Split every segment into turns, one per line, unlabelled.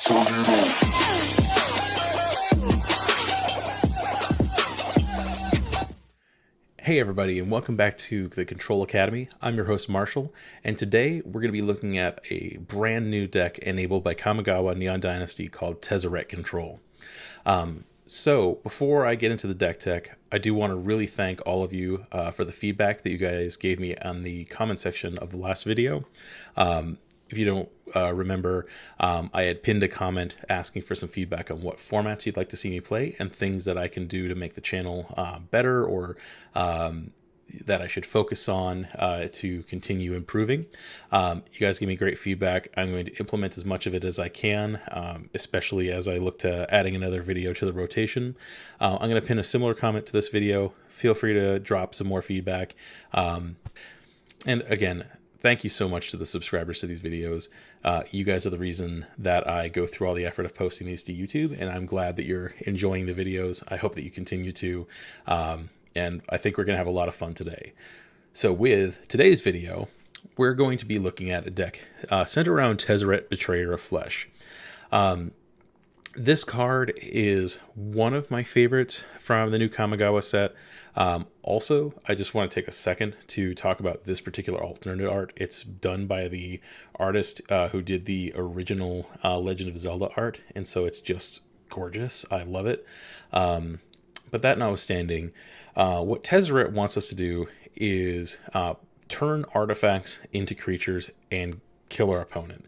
Hey everybody, and welcome back to the Control Academy. I'm your host Marshall, and today we're going to be looking at a brand new deck enabled by Kamigawa Neon Dynasty called Tezzeret Control. So before I get into the deck tech, I do want to really thank all of you for the feedback that you guys gave me on the comment section of the last video. If you don't remember, I had pinned a comment asking for some feedback on what formats you'd like to see me play and things that I can do to make the channel better or that I should focus on to continue improving. You guys give me great feedback. I'm going to implement as much of it as I can, especially as I look to adding another video to the rotation. I'm going to pin a similar comment to this video. Feel free to drop some more feedback. And again, thank you so much to the subscribers to these videos. You guys are the reason that I go through all the effort of posting these to YouTube, and I'm glad that you're enjoying the videos. I hope that you continue to, and I think we're going to have a lot of fun today. So with today's video, we're going to be looking at a deck centered around Tezzeret, Betrayer of Flesh. This card is one of my favorites from the new Kamigawa set. Also, I just want to take a second to talk about this particular alternate art. It's done by the artist who did the original Legend of Zelda art, and so it's just gorgeous. I love it. But that notwithstanding, what Tezzeret wants us to do is turn artifacts into creatures and kill our opponent.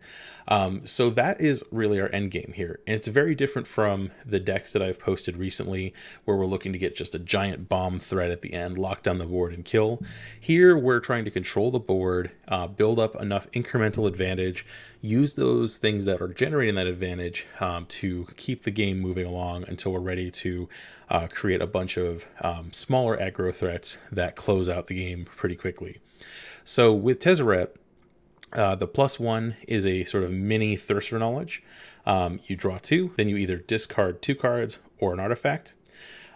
So that is really our end game here, and it's very different from the decks that I've posted recently where we're looking to get just a giant bomb threat at the end, lock down the board and kill. Here we're trying to control the board, build up enough incremental advantage, use those things that are generating that advantage to keep the game moving along until we're ready to create a bunch of smaller aggro threats that close out the game pretty quickly. So with Tezzeret, the +1 is a sort of mini Thirst for Knowledge. You draw 2, then you either discard 2 cards or an artifact.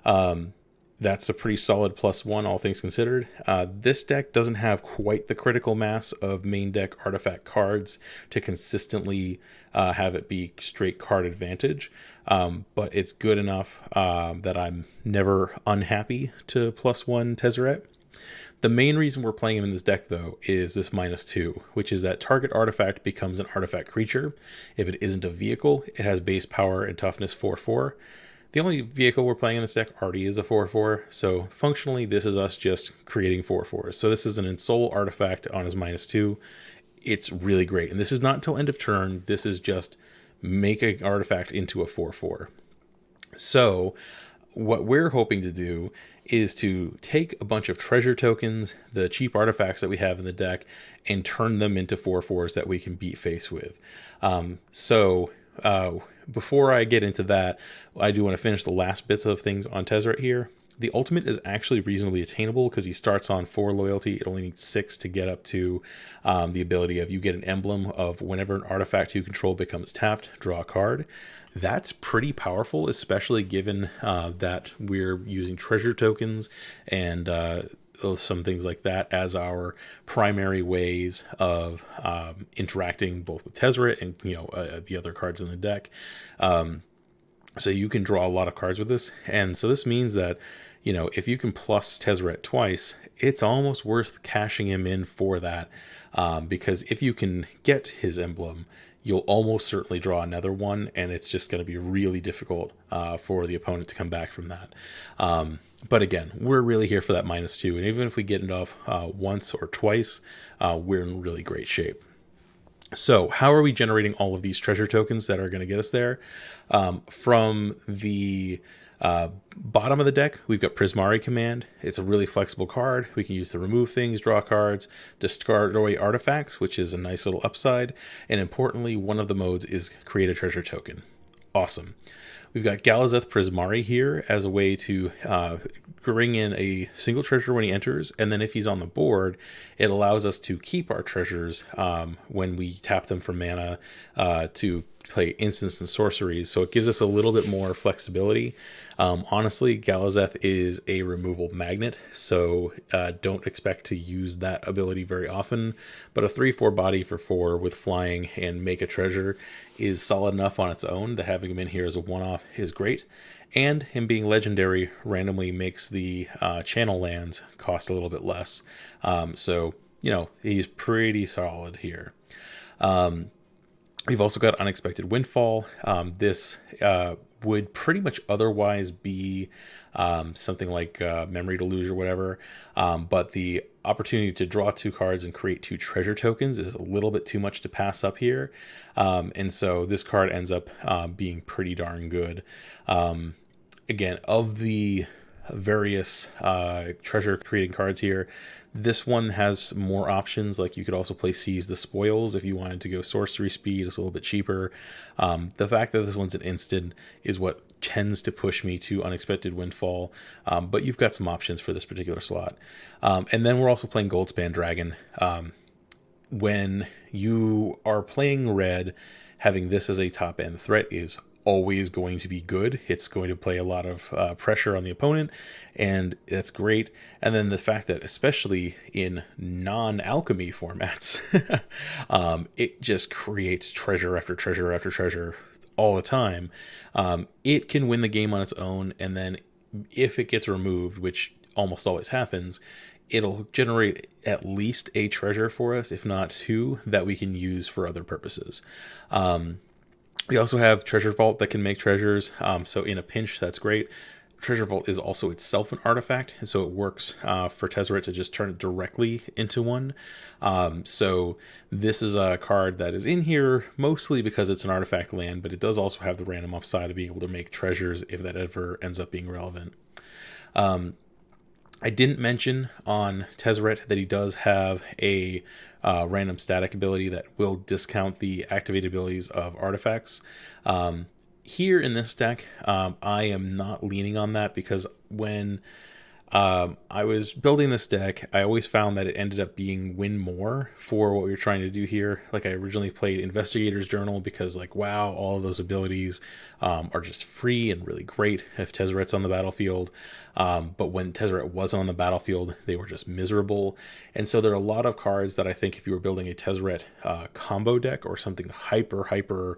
That's a pretty solid +1, all things considered. This deck doesn't have quite the critical mass of main deck artifact cards to consistently have it be straight card advantage, but it's good enough that I'm never unhappy to +1 Tezzeret. The main reason we're playing him in this deck, though, is this -2, which is that target artifact becomes an artifact creature. If it isn't a vehicle, it has base power and toughness 4/4. The only vehicle we're playing in this deck already is a 4/4, so functionally this is us just creating 4/4s. So this is an Ensoul artifact on his -2. It's really great, and this is not until end of turn. This is just make an artifact into a 4/4. So what we're hoping to do is to take a bunch of treasure tokens, the cheap artifacts that we have in the deck, and turn them into 4/4s that we can beat face with. Before I get into that, I do want to finish the last bits of things on Tezzeret here. The ultimate is actually reasonably attainable because he starts on 4 loyalty. It only needs 6 to get up to the ability of you get an emblem of whenever an artifact you control becomes tapped, draw a card. That's pretty powerful, especially given that we're using treasure tokens and some things like that as our primary ways of interacting both with Tezzeret and the other cards in the deck. So you can draw a lot of cards with this, and so this means that if you can plus Tezzeret twice, it's almost worth cashing him in for that, because if you can get his emblem, you'll almost certainly draw another one, and it's just going to be really difficult for the opponent to come back from that. But again, we're really here for that -2, and even if we get it off once or twice, we're in really great shape. So how are we generating all of these treasure tokens that are going to get us there? From the bottom of the deck, we've got Prismari command. It's a really flexible card. We can use to remove things, draw cards, discard away artifacts, which is a nice little upside. And importantly, one of the modes is create a treasure token. Awesome. We've got Galazeth Prismari here as a way to bring in a single treasure when he enters, and then if he's on the board, it allows us to keep our treasures when we tap them for mana to play instants and sorceries, so it gives us a little bit more flexibility. Honestly, Galazeth is a removal magnet, so don't expect to use that ability very often, but a 3/4 body for 4 with flying and make a treasure is solid enough on its own that having him in here as a one-off is great. And him being legendary randomly makes the channel lands cost a little bit less. So, you know, he's pretty solid here. We've also got Unexpected Windfall. This would pretty much otherwise be something like Memory to Lose or whatever. But the opportunity to draw 2 cards and create 2 treasure tokens is a little bit too much to pass up here. And so this card ends up being pretty darn good. Again, of the various treasure creating cards here, this one has more options. Like you could also play Seize the Spoils if you wanted to go sorcery speed. It's a little bit cheaper. The fact that this one's an instant is what tends to push me to Unexpected Windfall, but you've got some options for this particular slot. And then we're also playing Goldspan Dragon. When you are playing red, having this as a top end threat is always going to be good. It's going to play a lot of pressure on the opponent, and that's great. And then the fact that, especially in non-alchemy formats, it just creates treasure after treasure after treasure all the time. It can win the game on its own, and then if it gets removed, which almost always happens, it'll generate at least a treasure for us, if not 2, that we can use for other purposes. We also have Treasure Vault that can make treasures, so in a pinch, that's great. Treasure Vault is also itself an artifact, and so it works for Tezzeret to just turn it directly into one. So this is a card that is in here mostly because it's an artifact land, but it does also have the random upside of being able to make treasures if that ever ends up being relevant. I didn't mention on Tezzeret that he does have a random static ability that will discount the activated abilities of artifacts. Here in this deck, I am not leaning on that because when I was building this deck, I always found that it ended up being win more for what we were trying to do here. Like I originally played Investigator's Journal because like, wow, all of those abilities are just free and really great if Tezzeret's on the battlefield. But when Tezzeret wasn't on the battlefield, they were just miserable. And so there are a lot of cards that I think if you were building a Tezzeret combo deck or something hyper,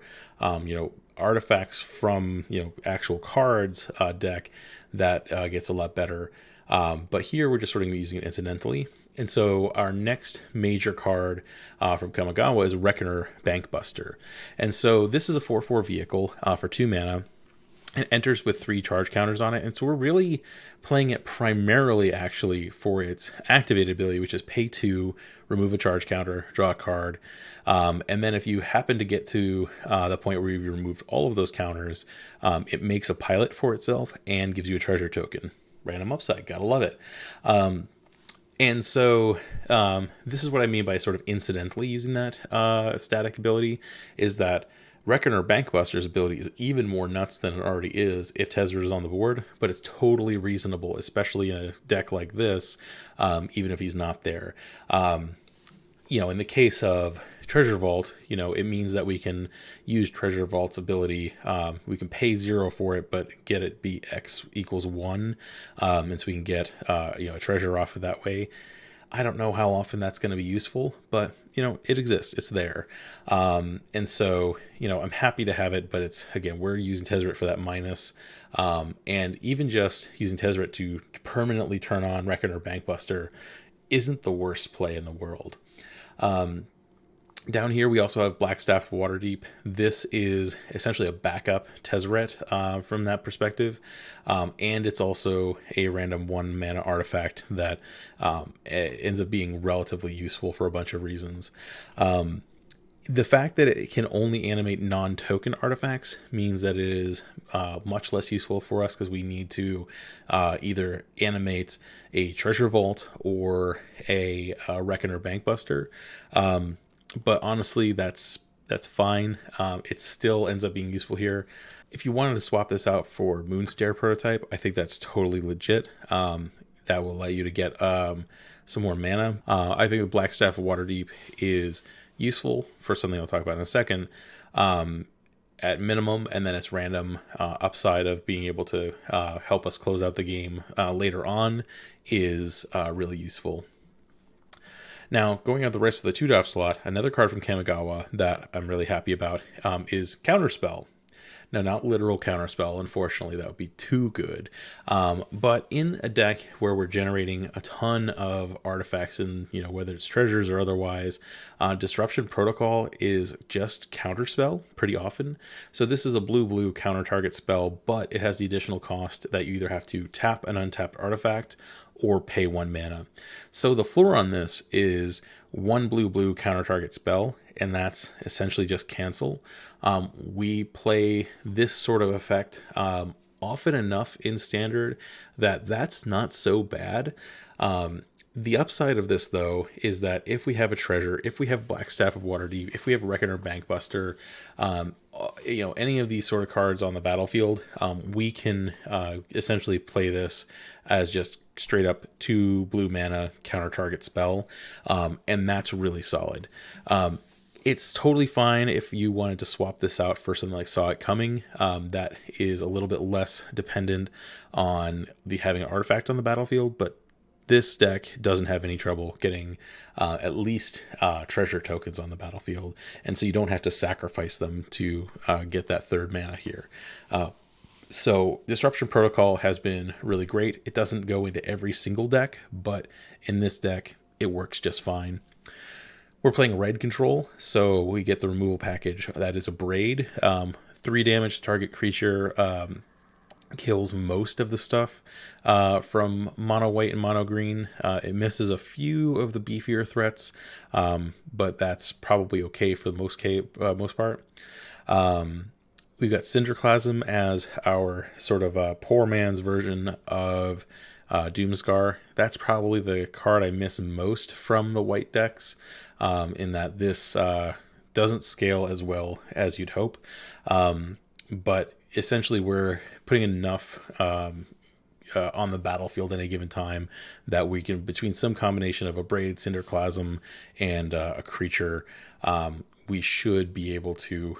artifacts from, actual cards deck that gets a lot better. But here we're just sort of using it incidentally. And so our next major card from Kamigawa is Reckoner Bankbuster. And so this is a 4/4 vehicle for 2 mana. It enters with 3 charge counters on it. And so we're really playing it primarily actually for its activated ability, which is pay 2, remove a charge counter, draw a card. And then if you happen to get to the point where you've removed all of those counters, it makes a pilot for itself and gives you a treasure token. Random upside, gotta love it. And so this is what I mean by sort of incidentally using that static ability, is that Reckoner Bankbuster's ability is even more nuts than it already is if Tezzeret is on the board, but it's totally reasonable, especially in a deck like this, even if he's not there. In the case of Treasure Vault, it means that we can use Treasure Vault's ability. We can pay 0 for it, but get it be X equals 1. And so we can get, a treasure off of that way. I don't know how often that's going to be useful, but, it exists. It's there. And so, I'm happy to have it, but it's, again, we're using Tezzeret for that minus. And even just using Tezzeret to permanently turn on Reckoner Bankbuster isn't the worst play in the world. Down here, we also have Blackstaff Waterdeep. This is essentially a backup Tezzeret from that perspective. And it's also a random 1 mana artifact that ends up being relatively useful for a bunch of reasons. The fact that it can only animate non-token artifacts means that it is much less useful for us because we need to either animate a Treasure Vault or a Reckoner Bankbuster. But honestly, that's fine. It still ends up being useful here. If you wanted to swap this out for Moonstare prototype, I think that's totally legit. That will allow you to get some more mana. I think the Blackstaff of Waterdeep is useful for something I'll talk about in a second. at minimum, and then its random upside of being able to help us close out the game later on is really useful. Now, going out the rest of the 2-drop slot, another card from Kamigawa that I'm really happy about is Counterspell. Now, not literal Counterspell, unfortunately, that would be too good. But in a deck where we're generating a ton of artifacts, and whether it's treasures or otherwise, Disruption Protocol is just Counterspell pretty often. So this is a blue-blue counter-target spell, but it has the additional cost that you either have to tap an untapped artifact or pay 1 mana. So the floor on this is 1 blue-blue counter-target spell, and that's essentially just cancel. We play this sort of effect often enough in Standard that that's not so bad. The upside of this, though, is that if we have a treasure, if we have Black Staff of Waterdeep, if we have Reckoner Bankbuster, any of these sort of cards on the battlefield, we can essentially play this as just straight up 2 blue mana counter target spell, and that's really solid. It's totally fine if you wanted to swap this out for something like Saw It Coming. That is a little bit less dependent on having an artifact on the battlefield, but this deck doesn't have any trouble getting at least treasure tokens on the battlefield, and so you don't have to sacrifice them to get that 3rd mana here. So Disruption Protocol has been really great. It doesn't go into every single deck, but in this deck, it works just fine. We're playing red control, so we get the removal package. That is Abrade. 3 damage to target creature, kills most of the stuff from mono white and mono green. It misses a few of the beefier threats, but that's probably okay for the most part. We've got Cinderclasm as our sort of poor man's version of Doomscar. That's probably the card I miss most from the white decks, in that this doesn't scale as well as you'd hope. But essentially we're putting enough on the battlefield at any given time that we can, between some combination of Abrade, Cinderclasm, and a creature, we should be able to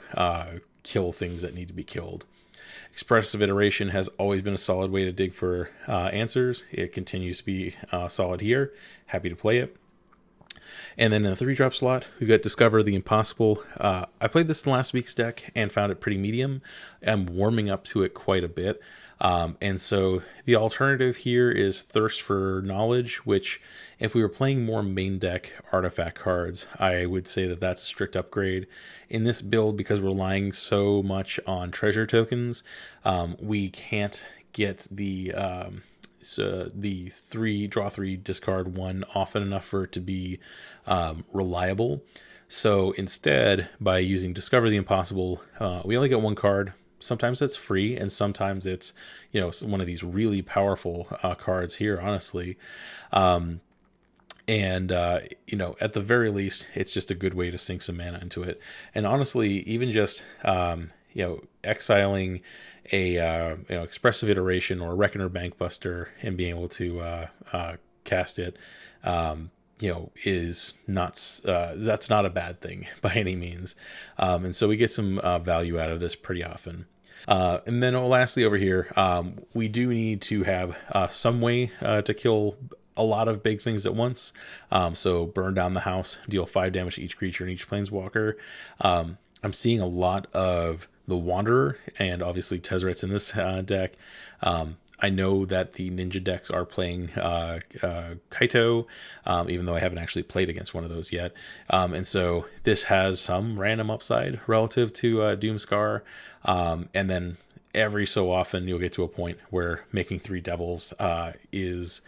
kill things that need to be killed. Expressive Iteration has always been a solid way to dig for answers. It continues to be solid here. Happy to play it. And then in the 3-drop slot, we've got Discover the Impossible. I played this in last week's deck and found it pretty medium. I'm warming up to it quite a bit. And so the alternative here is Thirst for Knowledge, which if we were playing more main deck artifact cards, I would say that that's a strict upgrade. In this build, because we're relying so much on treasure tokens, we can't get the 3 draw 3 discard 1 often enough for it to be reliable. So instead, by using Discover the Impossible, we only get 1 card. Sometimes it's free, and sometimes it's one of these really powerful cards here, honestly. And at the very least, it's just a good way to sink some mana into it. And honestly, even just exiling a Expressive Iteration or Reckoner Bankbuster and being able to cast it, is not that's not a bad thing by any means. And so we get some value out of this pretty often. And then lastly over here, we do need to have some way to kill a lot of big things at once. So Burn Down the House, deal 5 damage to each creature and each planeswalker. I'm seeing a lot of the Wanderer, and obviously Tezzeret's in this deck. I know that the Ninja decks are playing Kaito, even though I haven't actually played against one of those yet. And so this has some random upside relative to Doomscar. And then every so often you'll get to a point where making 3 devils is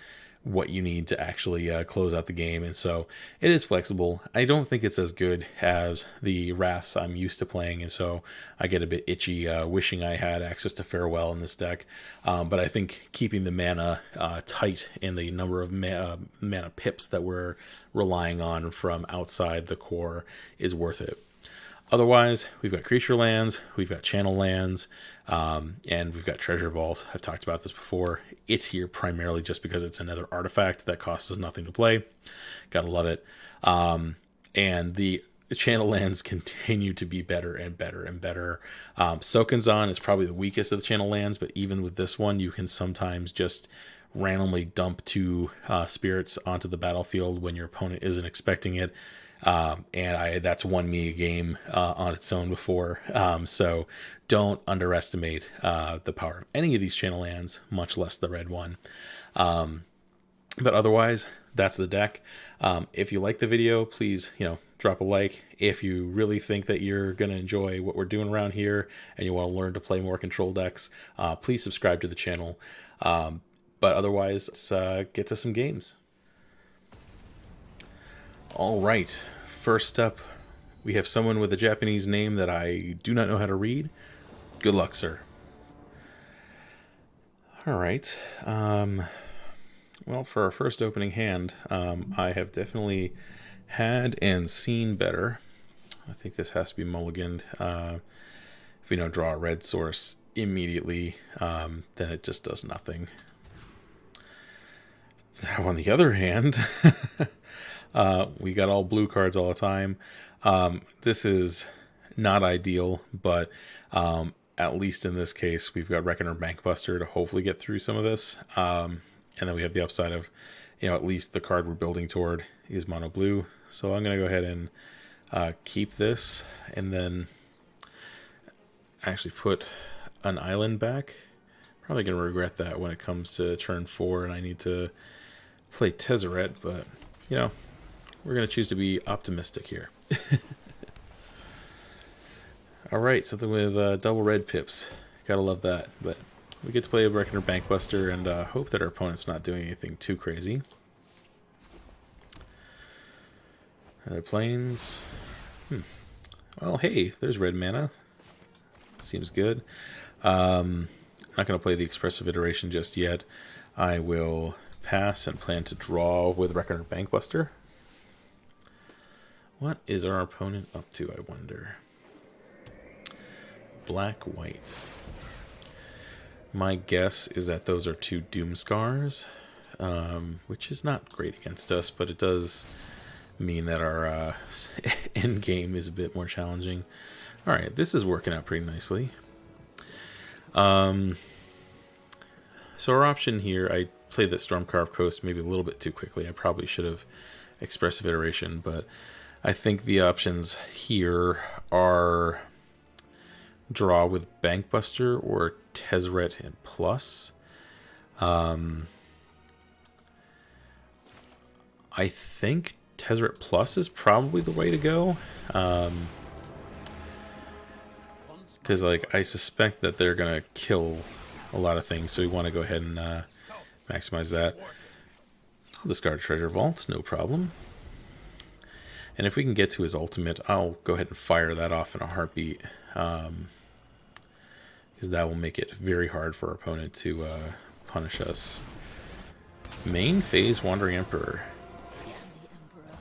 what you need to actually close out the game. And so it is flexible. I don't think it's as good as the Wraths I'm used to playing, and so I get a bit itchy wishing I had access to Farewell in this deck. But I think keeping the mana tight and the number of mana pips that we're relying on from outside the core is worth it. Otherwise, we've got creature lands, we've got channel lands, and we've got Treasure Vault. I've talked about this before. It's here primarily just because it's another artifact that costs us nothing to play. Gotta love it. And the the channel lands continue to be better and better and better. Sokenzan is probably the weakest of the channel lands, but even with this one, you can sometimes just randomly dump 2 spirits onto the battlefield when your opponent isn't expecting it. That's won me a game on its own before. So don't underestimate the power of any of these channel lands, much less the red one. But otherwise, that's the deck. If you like the video, please, drop a like. If you really think that you're going to enjoy what we're doing around here and you want to learn to play more control decks, please subscribe to the channel. But otherwise, let's get to some games. All right, first up, we have someone with a Japanese name that I do not know how to read. Good luck, sir. All right. Well, for our first opening hand, I have definitely had and seen better. I think this has to be mulliganed. If we don't draw a red source immediately, then it just does nothing. Now, on the other hand, we got all blue cards all the time. This is not ideal, but at least in this case, we've got Reckoner Bankbuster to hopefully get through some of this. And then we have the upside of, at least the card we're building toward is mono blue. So I'm going to go ahead and keep this and then actually put an island back. Probably going to regret that when it comes to turn 4 and I need to play Tezzeret, but, we're going to choose to be optimistic here. All right, something with double red pips. Gotta love that, but we get to play a Reckoner Bankbuster and hope that our opponent's not doing anything too crazy. Other planes. Well, hey, there's red mana. Seems good. I'm not going to play the Expressive Iteration just yet. I will pass and plan to draw with Reckoner Bankbuster. What is our opponent up to, I wonder? Black-white. My guess is that those are 2 Doom Scars, which is not great against us, but it does mean that our end game is a bit more challenging. All right, this is working out pretty nicely. So our option here, I played that Stormcarved Coast maybe a little bit too quickly. I probably should have Expressive Iteration, but I think the options here are draw with Bankbuster or Tezzeret and plus. I think Tezzeret plus is probably the way to go. Because I suspect that they're going to kill a lot of things, so we want to go ahead and maximize that. I'll discard Treasure Vault, no problem. And if we can get to his ultimate, I'll go ahead and fire that off in a heartbeat. Because that will make it very hard for our opponent to punish us. Main phase Wandering Emperor.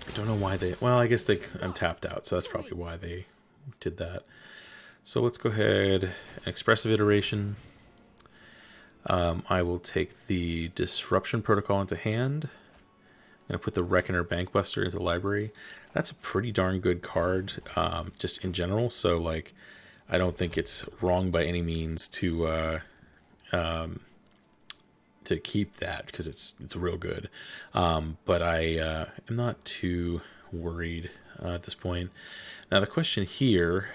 I don't know why they... Well, I guess I'm tapped out, so that's probably why they did that. So let's go ahead and Expressive Iteration. I will take the Disruption Protocol into hand. I'm going to put the Reckoner Bankbuster into the library. That's a pretty darn good card, just in general. So, I don't think it's wrong by any means to keep that, because it's real good. But I am not too worried at this point. Now, the question here...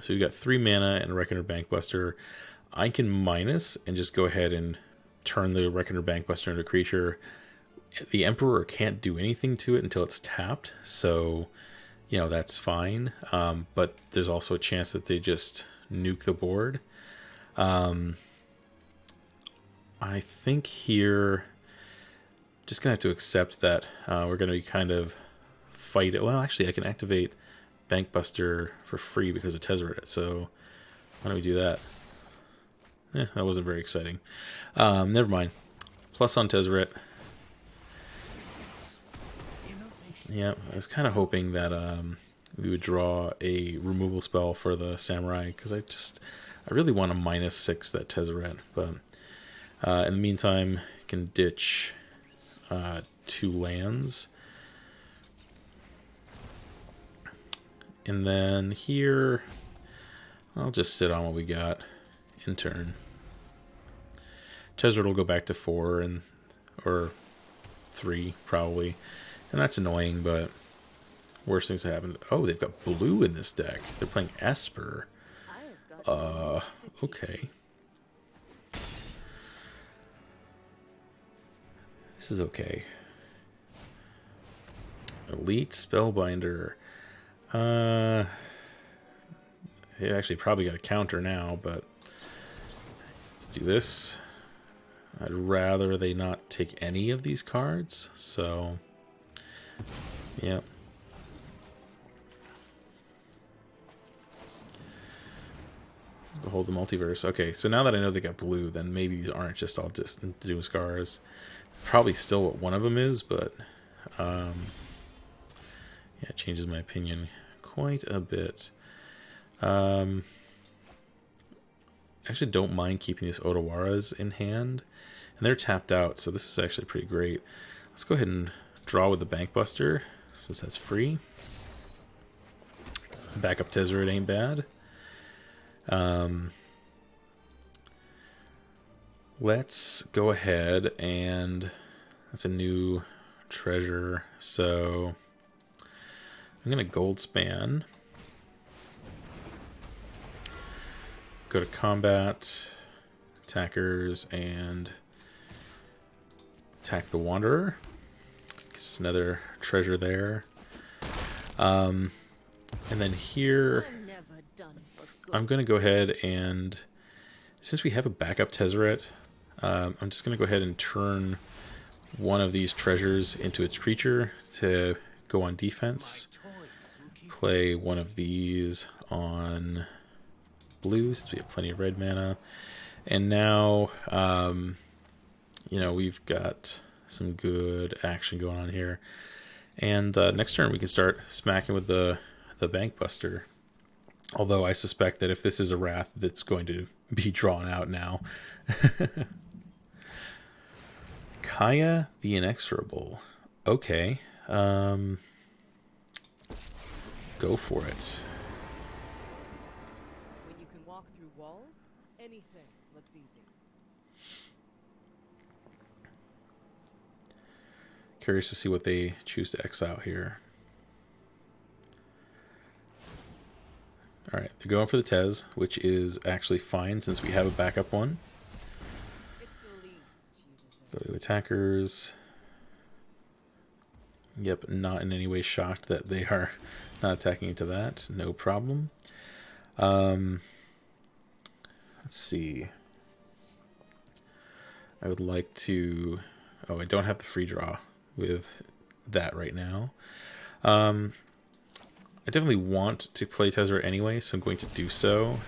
So we've got 3 mana and a Reckoner Bankbuster. I can minus and just go ahead and turn the Reckoner Bankbuster into a creature. The Emperor can't do anything to it until it's tapped, so that's fine. But there's also a chance that they just nuke the board. I think here, just gonna have to accept that we're gonna be kind of fight it. Well, actually, I can activate Bankbuster for free because of Tezzeret, so why don't we do that? That wasn't very exciting. Never mind. Plus on Tezzeret. Yeah, I was kind of hoping that we would draw a removal spell for the Samurai, because I really want to -6 that Tezzeret, but in the meantime, I can ditch 2 lands. And then here, I'll just sit on what we got in turn. Tezzeret will go back to 4 or 3 probably, and that's annoying. But worst things that happen. Oh, they've got blue in this deck. They're playing Esper. Okay. This is okay. Elite Spellbinder. It actually probably got a counter now, but let's do this. I'd rather they not take any of these cards, so yeah. Behold the Multiverse. Okay, so now that I know they got blue, then maybe these aren't just all distant Doom Scars. Probably still what one of them is, but yeah, it changes my opinion quite a bit. I actually don't mind keeping these Otawaras in hand, and they're tapped out, so this is actually pretty great. Let's go ahead and draw with the Bankbuster, since that's free. Backup Tezzeret ain't bad. Let's go ahead and that's a new treasure, so I'm gonna Goldspan, go to combat, attackers, and attack the Wanderer. It's another treasure there. And then here I'm gonna go ahead and, since we have a backup Tezzeret, I'm just going to go ahead and turn one of these treasures into its creature to go on defense. Play one of these on blue, since we have plenty of red mana. And now, you know, we've got some good action going on here. And next turn we can start smacking with the Bankbuster. Although I suspect that if this is a Wrath, that's going to be drawn out now. Kaya the Inexorable. Okay. Go for it.
When you can walk through walls, anything looks easy.
Curious to see what they choose to exile here. Alright, they're going for the Tez, which is actually fine since we have a backup one. Go to attackers. Yep, not in any way shocked that they are not attacking into that. No problem. Let's see. I would like to... Oh, I don't have the free draw with that right now. I definitely want to play Tezzeret anyway, so I'm going to do so.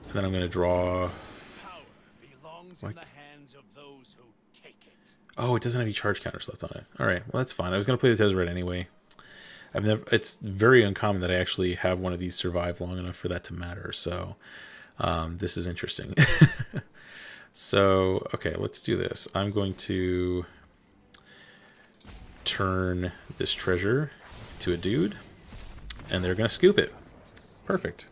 And then I'm going to draw... Like... Oh, it doesn't have any charge counters left on it. Alright, well that's fine. I was going to play the Tezzeret anyway. It's very uncommon that I actually have one of these survive long enough for that to matter, so this is interesting. So, okay, let's do this. I'm going to turn this treasure to a dude, and they're going to scoop it. Perfect.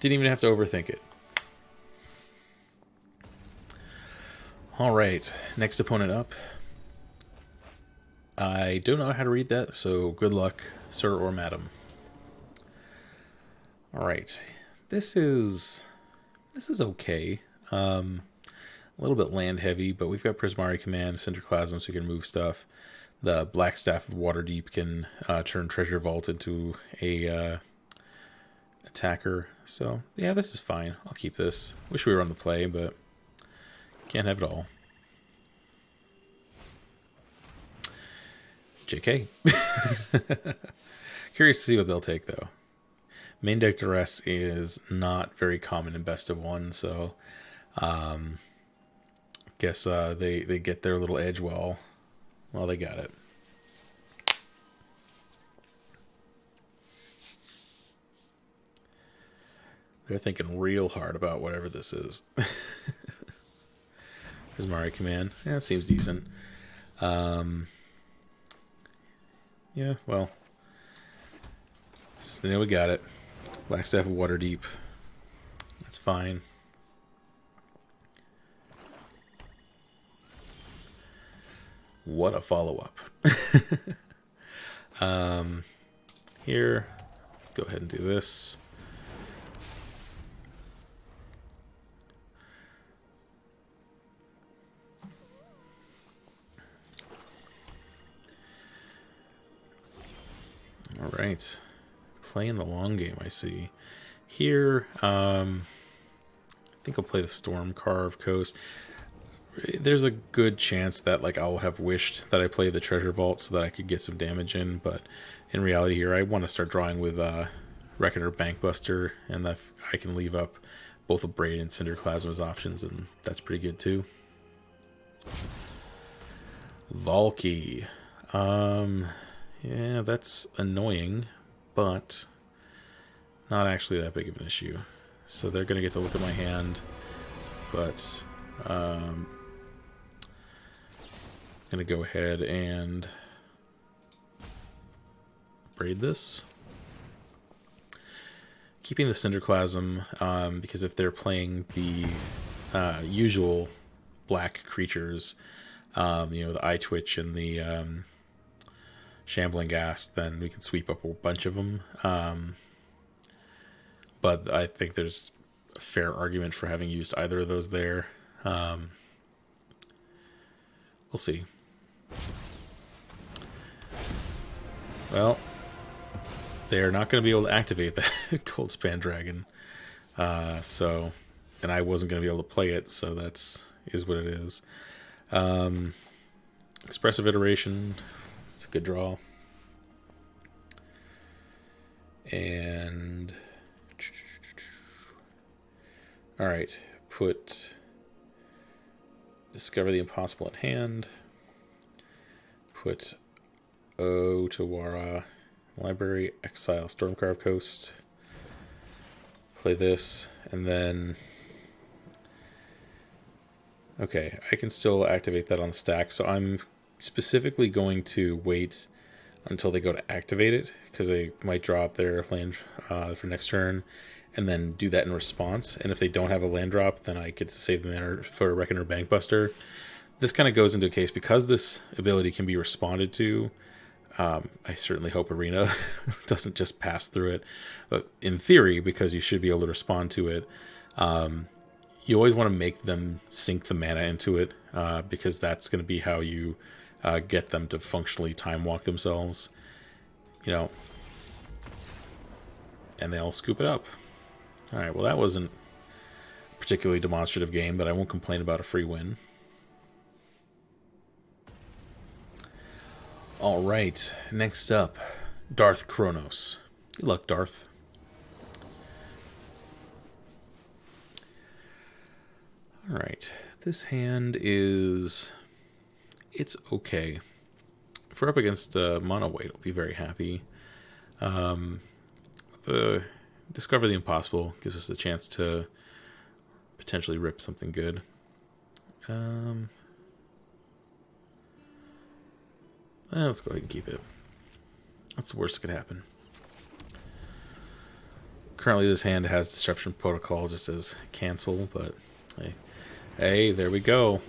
Didn't even have to overthink it. Alright, next opponent up. I don't know how to read that, so good luck, sir or madam. Alright, this is okay. A little bit land heavy, but we've got Prismari Command, Cinderclasm, so we can move stuff. The Black Staff of Waterdeep can turn Treasure Vault into a attacker. So, yeah, this is fine. I'll keep this. Wish we were on the play, but can't have it all. JK. Curious to see what they'll take, though. Main deck duress is not very common in best of one, so guess they get their little edge while they got it. They're thinking real hard about whatever this is. Prismari Command. Yeah, it seems decent. Yeah, well, So now we got it. Blackstaff of Waterdeep. That's fine. What a follow-up. Here, go ahead and do this. All right. Playing the long game, I see. Here, I think I'll play the Stormcarved Coast. There's a good chance that like I'll have wished that I played the Treasure Vault so that I could get some damage in, but in reality here, I want to start drawing with Reckoner Bankbuster, and that I can leave up both Abrade and Cinderclasm as options, and that's pretty good too. Valky. Yeah, that's annoying, but not actually that big of an issue. So they're going to get to look at my hand, but I'm going to go ahead and braid this. Keeping the Cinderclasm, because if they're playing the usual black creatures, you know, the Eye Twitch and the Shambling Ghast, then we can sweep up a bunch of them. But I think there's a fair argument for having used either of those there. We'll see. Well, they're not going to be able to activate that Goldspan Dragon. And I wasn't going to be able to play it, so is what it is. Expressive Iteration. It's a good draw. And all right, put Discover the Impossible in hand. Put Otawara Library, exile Stormcarved Coast. Play this, and then okay, I can still activate that on the stack. So I'm specifically going to wait until they go to activate it, because they might draw out their land for next turn, and then do that in response. And if they don't have a land drop, then I get to save the mana for Reckoner Bankbuster. This kind of goes into a case, because this ability can be responded to. I certainly hope Arena doesn't just pass through it, but in theory, because you should be able to respond to it, you always want to make them sink the mana into it, because that's going to be how you get them to functionally time walk themselves, you know, and they'll scoop it up. All right, well, that wasn't a particularly demonstrative game, but I won't complain about a free win. All right, next up, Darth Kronos. Good luck, Darth. All right, this hand it's okay. If we're up against MonoW, it'll be very happy. The Discover the Impossible gives us the chance to potentially rip something good. Let's go ahead and keep it. That's the worst that could happen. Currently, this hand has Disruption Protocol just as cancel, but hey, there we go.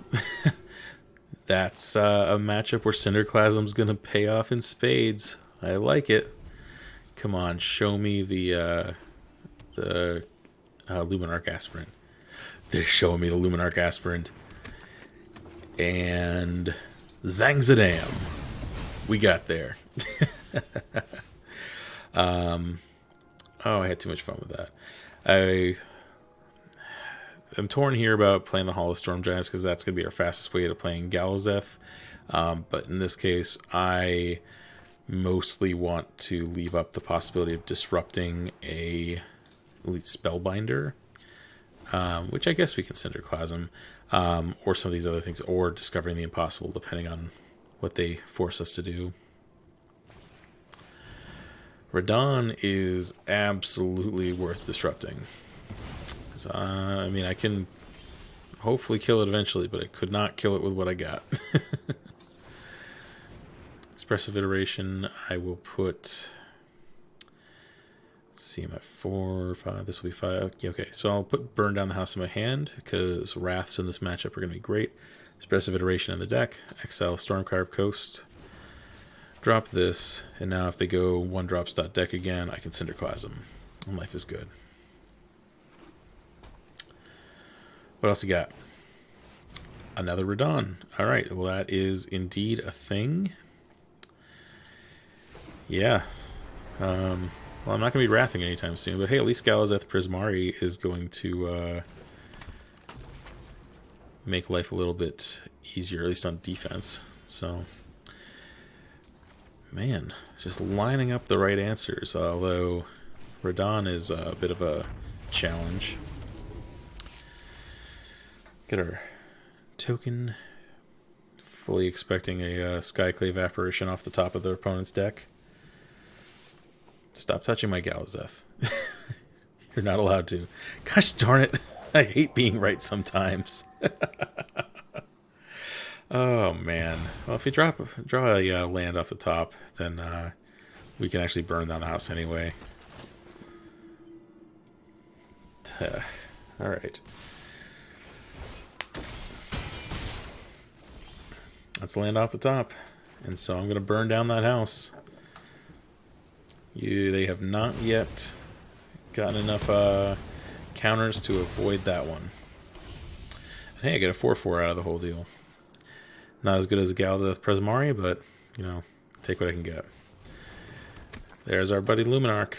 That's a matchup where Cinderclasm's going to pay off in spades. I like it. Come on, show me the Luminarch Aspirant. They're showing me the Luminarch Aspirant. And Zangzadam. We got there. Oh, I had too much fun with that. I'm torn here about playing the Hall of Storm Giants, because that's going to be our fastest way to playing Galazeth. But in this case, I mostly want to leave up the possibility of disrupting a Elite Spellbinder, which I guess we can Cinderclasm, or some of these other things, or Discovering the Impossible, depending on what they force us to do. Radon is absolutely worth disrupting. I mean, I can hopefully kill it eventually, but I could not kill it with what I got. Expressive Iteration, I will put see, I'm at 4, 5. This will be 5. Okay, so I'll put Burn Down the House in my hand because Wraths in this matchup are going to be great. Expressive Iteration in the deck. Exile Stormcarved Coast. Drop this, and now if they go 1-drops deck again, I can Cinderclasm. And life is good. What else you got? Another Radon. Alright, well that is indeed a thing. Yeah. Well, I'm not going to be wrathing anytime soon, but hey, at least Galazeth Prismari is going to make life a little bit easier, at least on defense. So, man, just lining up the right answers, although Radon is a bit of a challenge. Get our token. Fully expecting a Skyclave Apparition off the top of their opponent's deck. Stop touching my Galazeth. You're not allowed to. Gosh darn it. I hate being right sometimes. Oh, man. Well, if you draw a land off the top, then we can actually burn down the house anyway. Alright. Let's land off the top. And so I'm going to burn down that house. They have not yet gotten enough counters to avoid that one. And hey, I get a 4/4 out of the whole deal. Not as good as Galazeth Prismari, but, you know, take what I can get. There's our buddy Luminarch.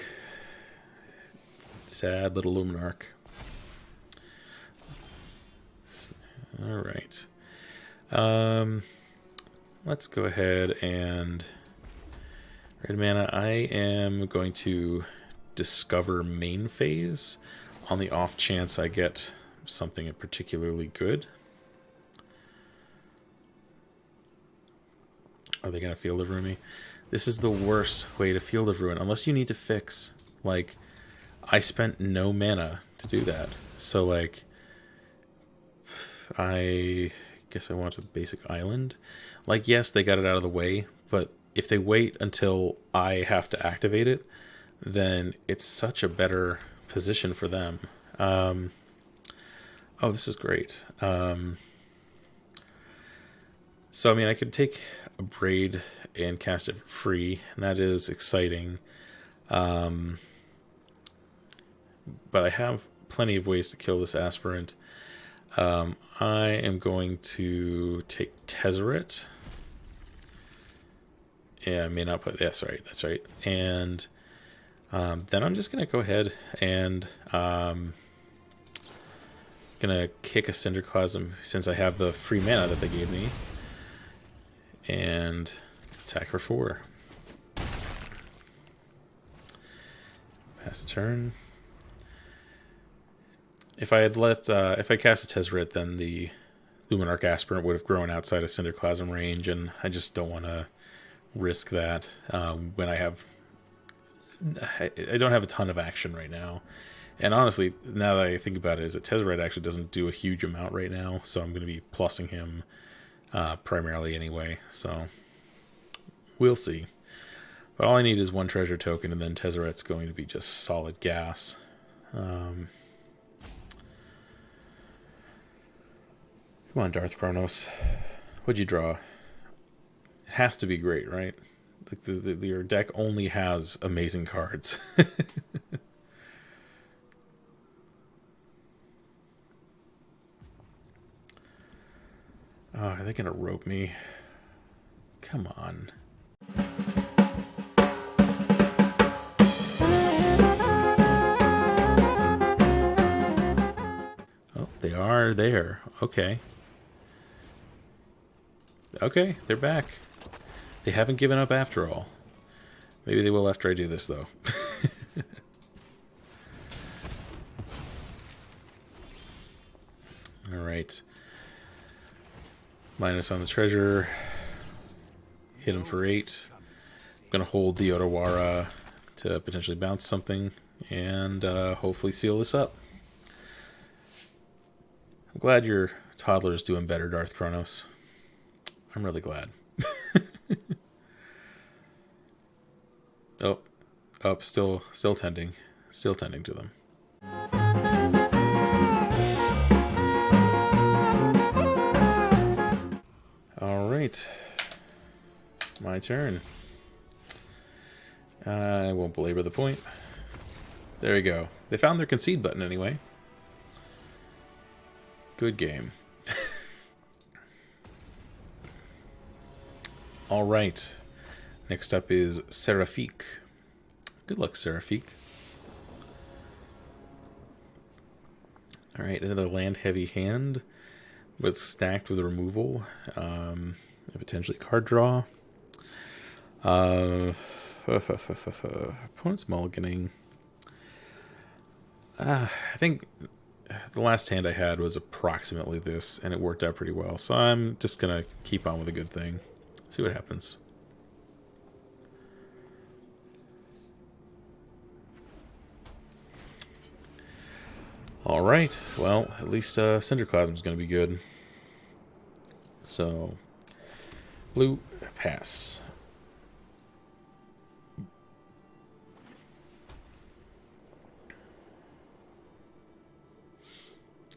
Sad little Luminarch. Alright. Let's go ahead and... Red mana, I am going to discover main phase on the off chance I get something particularly good. Are they going to Field of Ruin me? This is the worst way to Field of Ruin, unless you need to fix, like, I spent no mana to do that. So, like, I guess I want a basic island. Like, yes, they got it out of the way, but if they wait until I have to activate it, then it's such a better position for them. Oh, this is great. So, I mean, I could take Abrade and cast it for free, and that is exciting. But I have plenty of ways to kill this aspirant. I am going to take Tezzeret. Yeah, I may not put... That's right, that's right. And then I'm just going to go ahead and going to kick a Cinderclasm since I have the free mana that they gave me. And attack for 4. Pass the turn. If I had if I cast a Tezzeret, then the Luminarch Aspirant would have grown outside of Cinderclasm range, and I just don't want to risk that when I don't have a ton of action right now. And honestly, now that I think about it, is that Tezzeret actually doesn't do a huge amount right now, so I'm going to be plussing him primarily anyway, so we'll see. But all I need is one treasure token, and then Tezzeret's going to be just solid gas. Come on, Darth Chronos. What'd you draw? It has to be great, right? Like your deck only has amazing cards. Oh, are they gonna rope me? Come on. Oh, they are there. Okay. Okay, they're back. They haven't given up after all. Maybe they will after I do this, though. Alright. Minus on the treasure. Hit him for 8. I'm going to hold the Otawara to potentially bounce something and hopefully seal this up. I'm glad your toddler is doing better, Darth Chronos. I'm really glad. Oh, still tending. Still tending to them. Alright. My turn. I won't belabor the point. There you go. They found their concede button anyway. Good game. Alright. Next up is Seraphique. Good luck, Seraphique. Alright, another land-heavy hand, but stacked with removal. And potentially card draw. Opponent's mulliganing. I think the last hand I had was approximately this, and it worked out pretty well. So I'm just going to keep on with a good thing. See what happens. Alright, well, at least Cinderclasm is going to be good. So, blue, pass.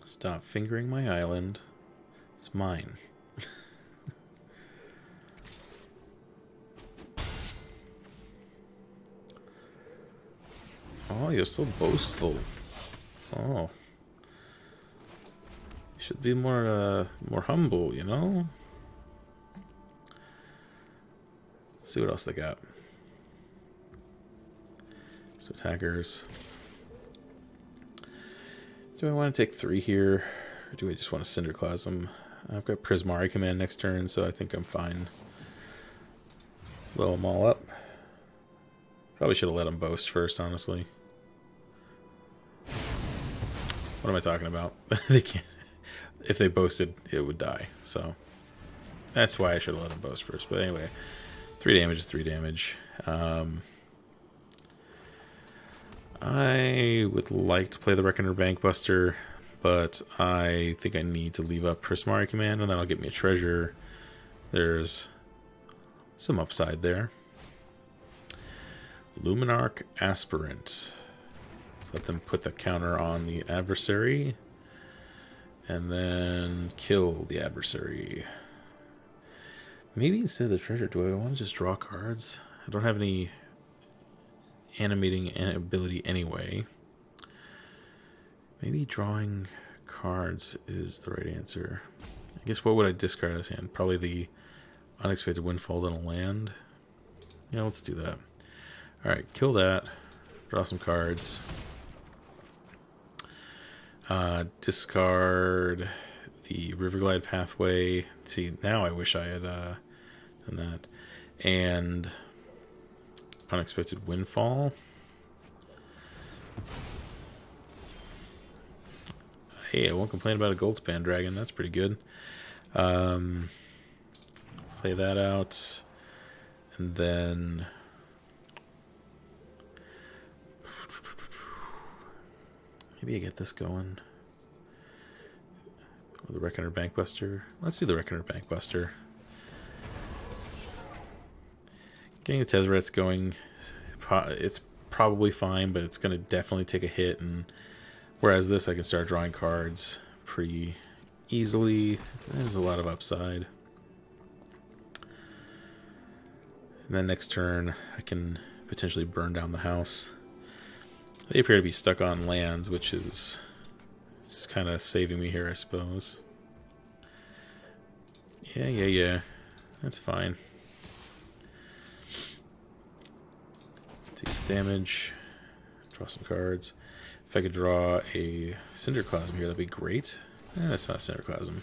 Stop fingering my island. It's mine. Oh, you're so boastful. Oh. You should be more humble, you know? Let's see what else they got. So attackers. Do I want to take 3 here? Or do I just want a Cinderclasm? I've got Prismari command next turn, so I think I'm fine. Blow them all up. Probably should have let them boast first, honestly. What am I talking about? They can't. If they boasted, it would die. So that's why I should have let them boast first. But anyway, 3 damage is 3 damage. I would like to play the Reckoner Bankbuster, but I think I need to leave up Prismari command, and then I'll get me a treasure. There's some upside there. Luminarch Aspirant. Let's let them put the counter on the adversary, and then kill the adversary. Maybe instead of the treasure, do I want to just draw cards? I don't have any animating ability anyway. Maybe drawing cards is the right answer. I guess what would I discard as hand? Probably the unexpected windfall on a land. Yeah, let's do that. Alright, kill that. Draw some cards. Discard the Riverglide Pathway. See, now I wish I had done that. And unexpected windfall. Hey, I won't complain about a Goldspan Dragon. That's pretty good. Play that out. And then maybe I get this going. Or the Reckoner Bankbuster. Let's do the Reckoner Bankbuster. Getting the Tezzeret's going, it's probably fine, but it's going to definitely take a hit. And whereas this, I can start drawing cards pretty easily. There's a lot of upside. And then next turn, I can potentially burn down the house. They appear to be stuck on lands, which is it's kind of saving me here, I suppose. Yeah. That's fine. Take some damage. Draw some cards. If I could draw a Cinderclasm here, that'd be great. That's not Cinderclasm.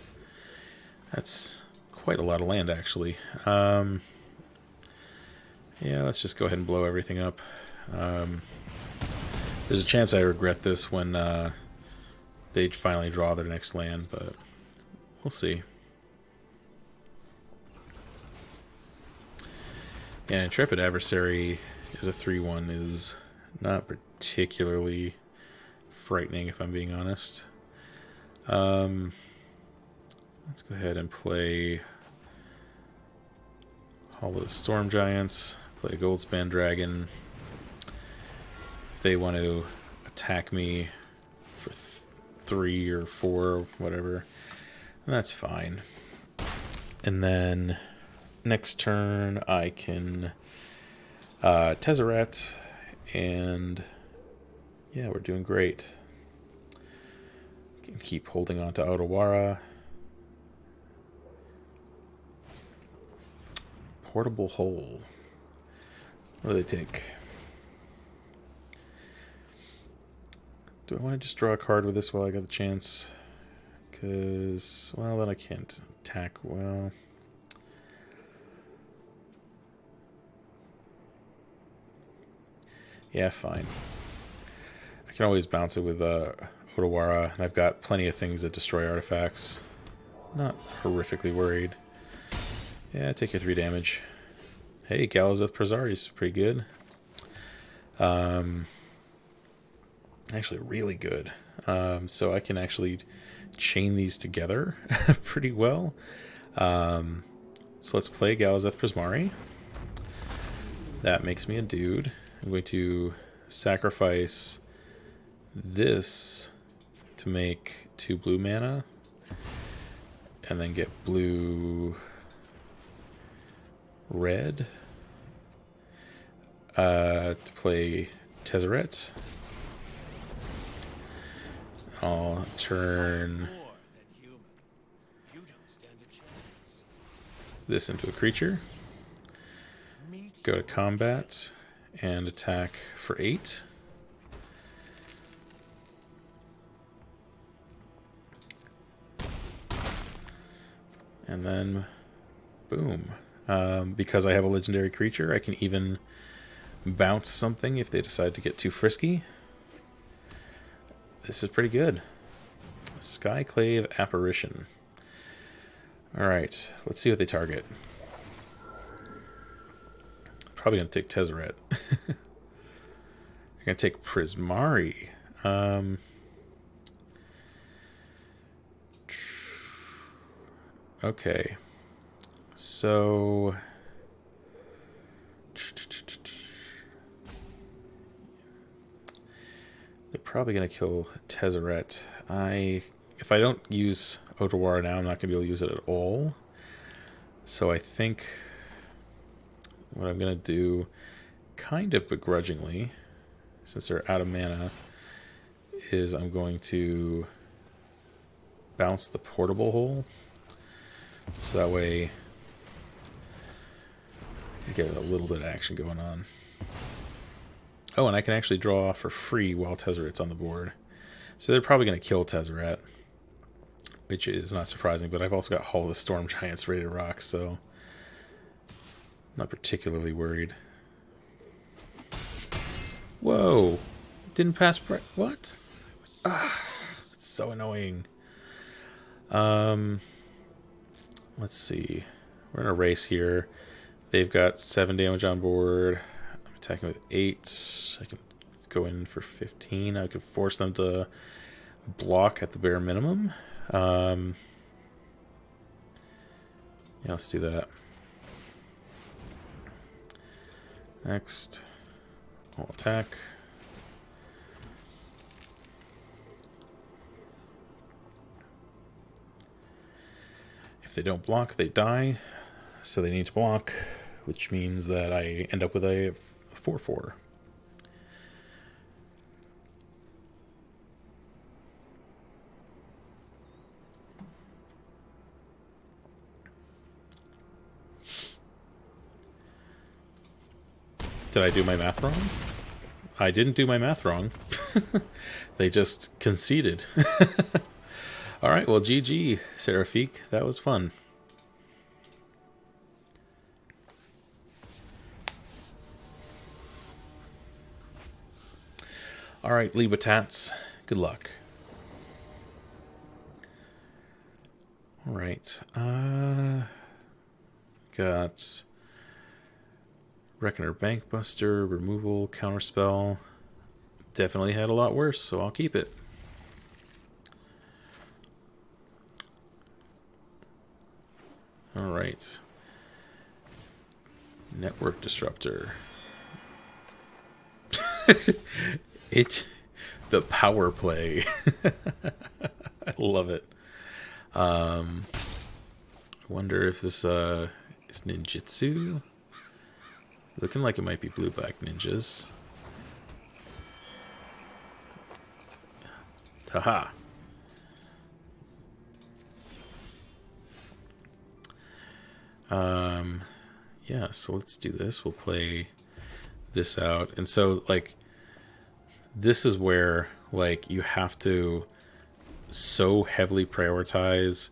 That's quite a lot of land, actually. Yeah, let's just go ahead and blow everything up. There's a chance I regret this when they finally draw their next land, but we'll see. Yeah, Intrepid Adversary as a 3/1 is not particularly frightening, if I'm being honest. Let's go ahead and play Hall of the Storm Giants, play Goldspan Dragon. If they want to attack me for 3 or 4, whatever. And that's fine. And then next turn I can Tezzeret, and yeah, we're doing great. Can keep holding on to Otawara. Portable Hole. What do they take? Do I want to just draw a card with this while I got the chance? Because, well, then I can't attack well. Yeah, fine. I can always bounce it with Otawara, and I've got plenty of things that destroy artifacts. Not horrifically worried. Yeah, take your 3 damage. Hey, Galazeth Prismari is pretty good. Actually, really good. So I can actually chain these together pretty well. So let's play Galazeth Prismari. That makes me a dude. I'm going to sacrifice this to make 2 blue mana, and then get blue red to play Tezzeret. I'll turn this into a creature, go to combat, and attack for 8. And then, boom. Because I have a legendary creature, I can even bounce something if they decide to get too frisky. This is pretty good. Skyclave Apparition. Alright, let's see what they target. Probably going to take Tezzeret. They're going to take Prismari. Okay. So... they're probably going to kill Tezzeret. If I don't use Otawara now, I'm not going to be able to use it at all. So I think what I'm going to do, kind of begrudgingly, since they're out of mana, is I'm going to bounce the Portable Hole. So that way you get a little bit of action going on. Oh, and I can actually draw for free while Tezzeret's on the board. So they're probably going to kill Tezzeret, which is not surprising, but I've also got Hall of the Storm Giants ready to rock, so not particularly worried. Whoa! Didn't pass... what? Ah, it's so annoying. Let's see. We're in a race here. They've got 7 damage on board. I'm attacking with 8. I can go in for 15. I could force them to block at the bare minimum. Yeah, let's do that. Next, I'll attack. If they don't block, they die. So they need to block, which means that I end up with a 4/4. Did I do my math wrong? I didn't do my math wrong. They just conceded. Alright, well, GG, Seraphique. That was fun. Alright, Libatats. Good luck. Alright. Got Reckoner Bankbuster, removal, counterspell. Definitely had a lot worse, so I'll keep it. Alright. Network Disruptor. The power play. I love it. I wonder if this is ninjutsu. Looking like it might be blue-black ninjas. Haha. Yeah, so let's do this. We'll play this out. And so, like, this is where, like, you have to so heavily prioritize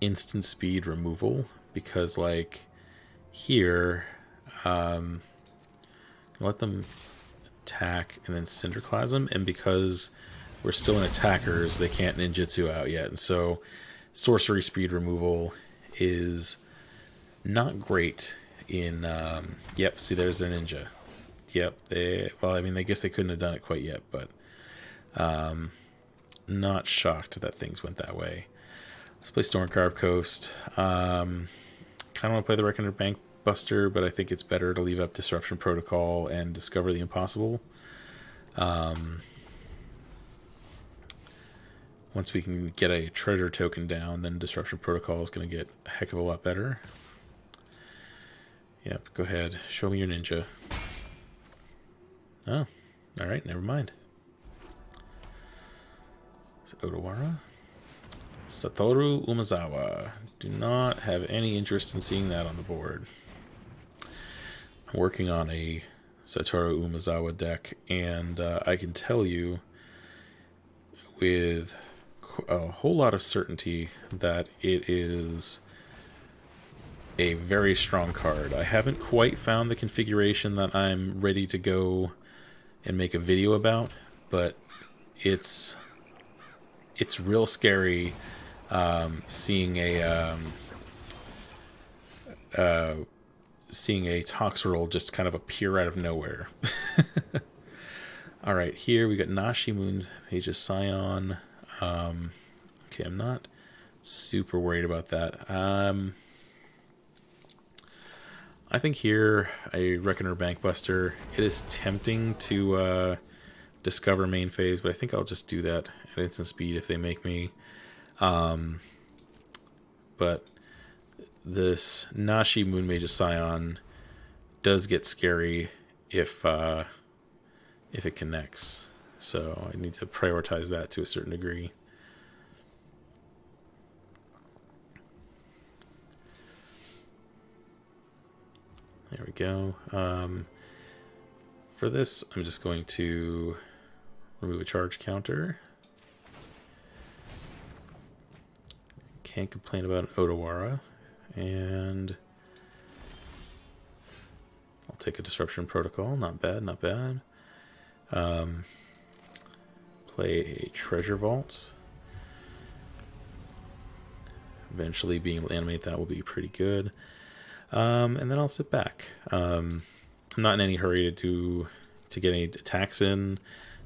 instant speed removal, because, like, here, let them attack and then Cinderclasm, and because we're still in attackers, they can't ninjutsu out yet. And so sorcery speed removal is not great in yep, see, there's their ninja. Yep, well, I mean, I guess they couldn't have done it quite yet, but not shocked that things went that way. Let's play Stormcarved Coast. Kind of want to play the Reckoner Bankbuster, but I think it's better to leave up Disruption Protocol and Discover the Impossible. Once we can get a treasure token down, then Disruption Protocol is going to get a heck of a lot better. Yep, go ahead. Show me your ninja. Oh, alright, never mind. It's Odawara. Satoru Umezawa. Do not have any interest in seeing that on the board. I'm working on a Satoru Umezawa deck, and I can tell you with a whole lot of certainty that it is a very strong card. I haven't quite found the configuration that I'm ready to go and make a video about, but it's real scary seeing a Toxrill just kind of appear out of nowhere. All right, here we got Nashi Moon Mage's Scion. Okay, I'm not super worried about that. I think here a Reckoner Bankbuster. It is tempting to discover main phase, but I think I'll just do that at instant speed if they make me. But this Nashi Moon Mage's Scion does get scary if it connects. So I need to prioritize that to a certain degree. There we go. For this, I'm just going to remove a charge counter. Can't complain about Odawara. And I'll take a Disruption Protocol. Not bad, not bad. Play a Treasure Vault. Eventually being able to animate that will be pretty good. And then I'll sit back. I'm not in any hurry to get any attacks in.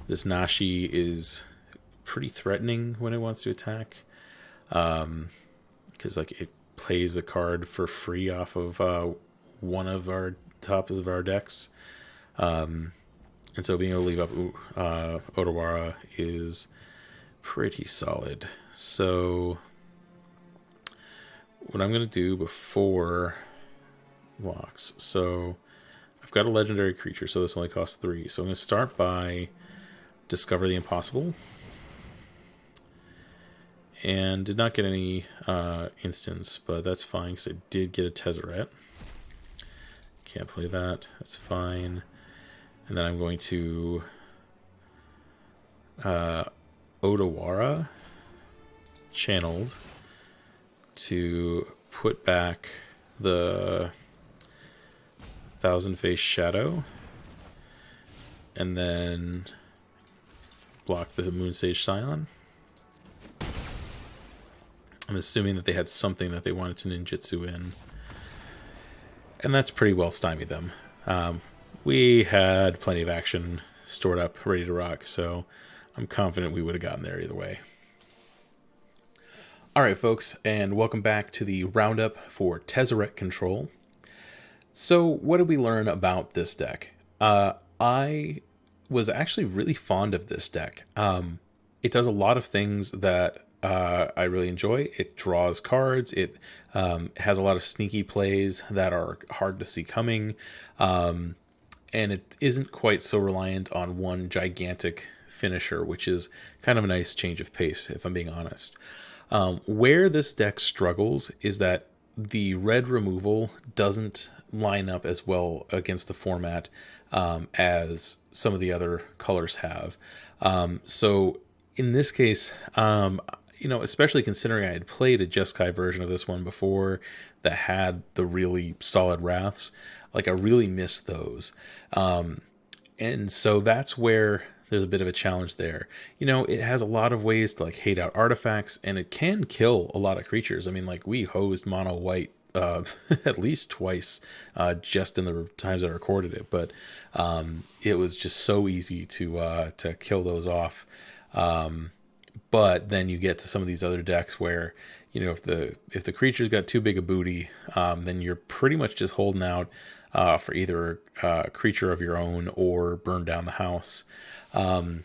This Nashi is pretty threatening when it wants to attack. Because like it plays a card for free off of one of our tops of our decks. And so being able to leave up Odawara is pretty solid. So what I'm going to do before locks. So I've got a legendary creature, so this only costs 3. So I'm going to start by Discover the Impossible. And did not get any instants, but that's fine because I did get a Tezzeret. Can't play that. That's fine. And then I'm going to Odawara channeled to put back the Thousand Face Shadow and then block the Moon Sage Scion. I'm assuming that they had something that they wanted to ninjutsu in. And that's pretty well stymied them. We had plenty of action stored up, ready to rock, so I'm confident we would have gotten there either way. Alright folks, and welcome back to the roundup for Tezzeret Control. So what did we learn about this deck? I was actually really fond of this deck. It does a lot of things that I really enjoy. It draws cards. It has a lot of sneaky plays that are hard to see coming. And it isn't quite so reliant on one gigantic finisher, which is kind of a nice change of pace, if I'm being honest. Where this deck struggles is that the red removal doesn't line up as well against the format as some of the other colors have. So in this case, especially considering I had played a Jeskai version of this one before that had the really solid wraths, like I really missed those. And so that's where there's a bit of a challenge there. It has a lot of ways to like hate out artifacts, and it can kill a lot of creatures. I mean, like we hosed mono white at least twice just in the times I recorded it, but it was just so easy to kill those off. But then you get to some of these other decks where if the creature's got too big a booty, then you're pretty much just holding out for either a creature of your own or burn down the house. And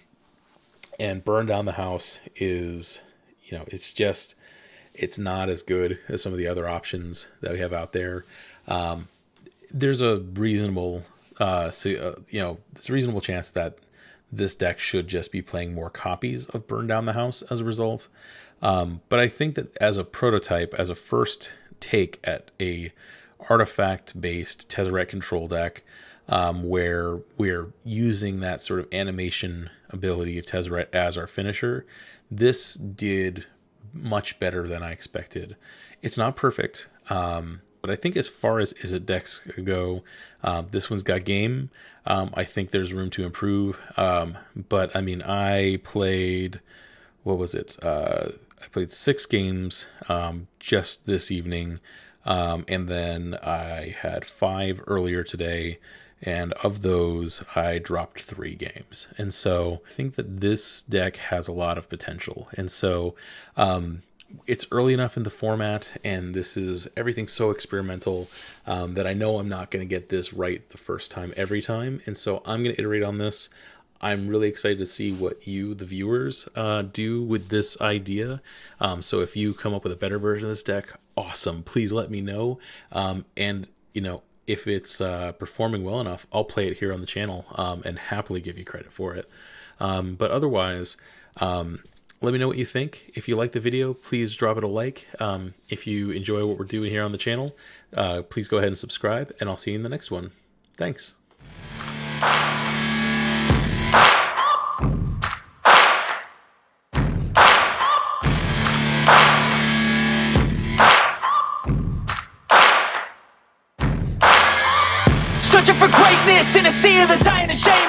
burn down the house is it's not as good as some of the other options that we have out there. There's a reasonable there's a reasonable chance that this deck should just be playing more copies of Burn Down the House as a result. But I think that as a prototype, as a first take at a artifact-based Tezzeret control deck, where we're using that sort of animation ability of Tezzeret as our finisher, this did much better than I expected. It's not perfect, but I think as far as Izzet decks go, this one's got game. I think there's room to improve. But I mean, I played, I played 6 games just this evening, and then I had 5 earlier today. And of those, I dropped 3 games. And so I think that this deck has a lot of potential. And so it's early enough in the format, and this is everything so experimental that I know I'm not going to get this right the first time every time. And so I'm going to iterate on this. I'm really excited to see what you, the viewers, do with this idea. So if you come up with a better version of this deck, awesome. Please let me know. And, if it's performing well enough, I'll play it here on the channel and happily give you credit for it. But otherwise, let me know what you think. If you like the video, please drop it a like. If you enjoy what we're doing here on the channel, please go ahead and subscribe, and I'll see you in the next one. Thanks.
Searching for greatness in a sea of the dying to shame.